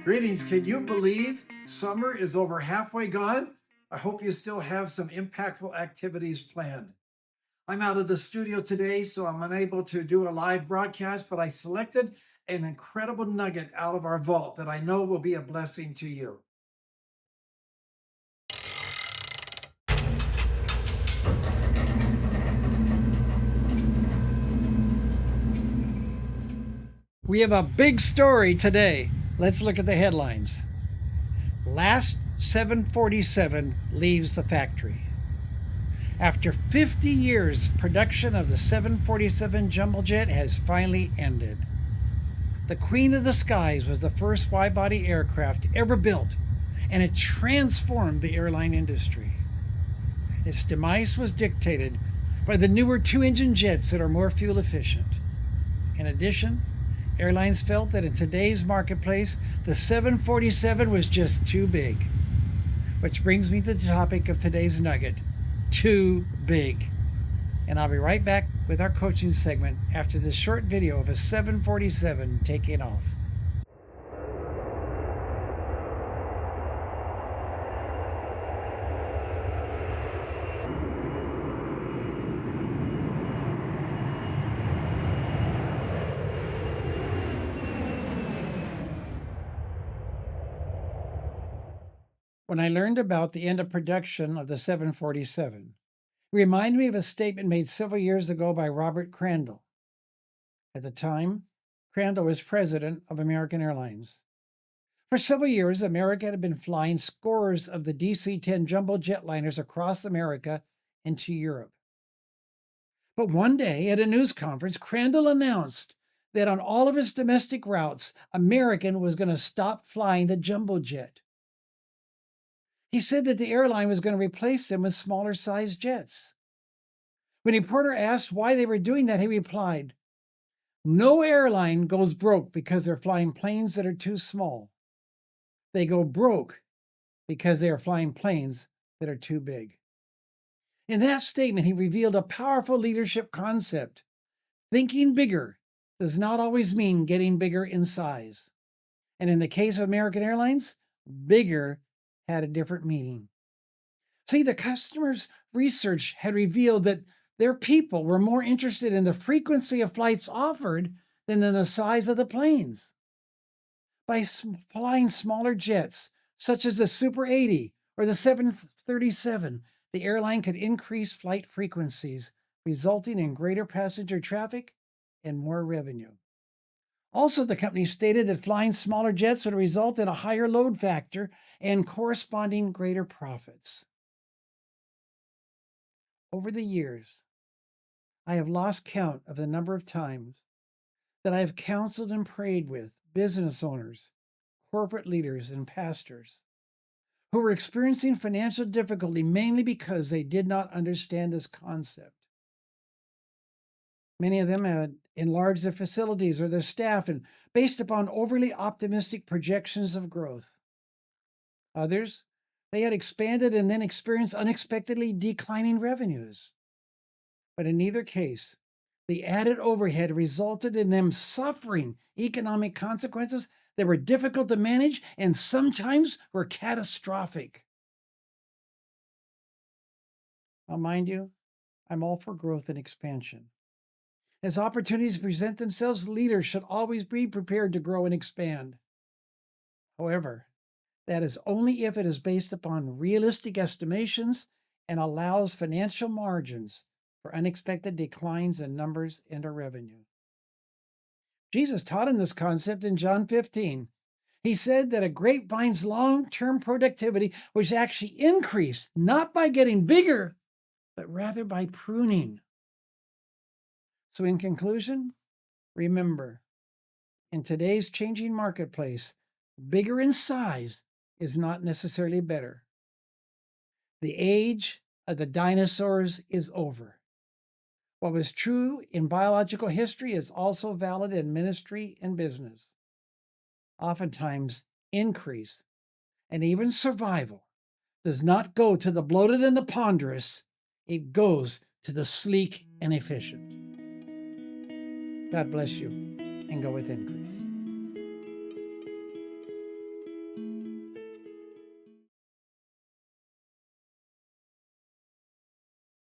Greetings. Can you believe summer is over halfway gone? I hope you still have some impactful activities planned. I'm out of the studio today, so I'm unable to do a live broadcast, but I selected an incredible nugget out of our vault that I know will be a blessing to you. We have a big story today. Let's look at the headlines. Last 747 leaves the factory. After 50 years, production of the 747 jumbo jet has finally ended. The Queen of the Skies was the first wide-body aircraft ever built, and it transformed the airline industry. Its demise was dictated by the newer two-engine jets that are more fuel efficient. In addition, airlines felt that in today's marketplace, the 747 was just too big. Which brings me to the topic of today's nugget: too big. And I'll be right back with our coaching segment after this short video of a 747 taking off. When I learned about the end of production of the 747, it reminded me of a statement made several years ago by Robert Crandall. At the time, Crandall was president of American Airlines. For several years, America had been flying scores of the DC 10 jumbo jetliners across America and to Europe. But one day at a news conference, Crandall announced that on all of its domestic routes, American was going to stop flying the jumbo jet. He said that the airline was going to replace them with smaller sized jets. When a reporter asked why they were doing that, he replied, "No airline goes broke because they're flying planes that are too small. They go broke because they are flying planes that are too big." In that statement, he revealed a powerful leadership concept. Thinking bigger does not always mean getting bigger in size. And in the case of American Airlines, bigger had a different meaning. See, the customers' research had revealed that their people were more interested in the frequency of flights offered than in the size of the planes. By flying smaller jets, such as the Super 80 or the 737, the airline could increase flight frequencies, resulting in greater passenger traffic and more revenue. Also, the company stated that flying smaller jets would result in a higher load factor and corresponding greater profits. Over the years, I have lost count of the number of times that I have counseled and prayed with business owners, corporate leaders, and pastors who were experiencing financial difficulty mainly because they did not understand this concept. Many of them had enlarged their facilities or their staff and based upon overly optimistic projections of growth. Others, they had expanded and then experienced unexpectedly declining revenues. But in either case, the added overhead resulted in them suffering economic consequences that were difficult to manage and sometimes were catastrophic. Now, mind you, I'm all for growth and expansion. As opportunities present themselves, leaders should always be prepared to grow and expand. However, that is only if it is based upon realistic estimations and allows financial margins for unexpected declines in numbers and/or revenue. Jesus taught in this concept in John 15. He said that a grapevine's long-term productivity was actually increased, not by getting bigger, but rather by pruning. So in conclusion, remember, in today's changing marketplace, bigger in size is not necessarily better. The age of the dinosaurs is over. What was true in biological history is also valid in ministry and business. Oftentimes, increase and even survival does not go to the bloated and the ponderous, it goes to the sleek and efficient. God bless you and go with increase.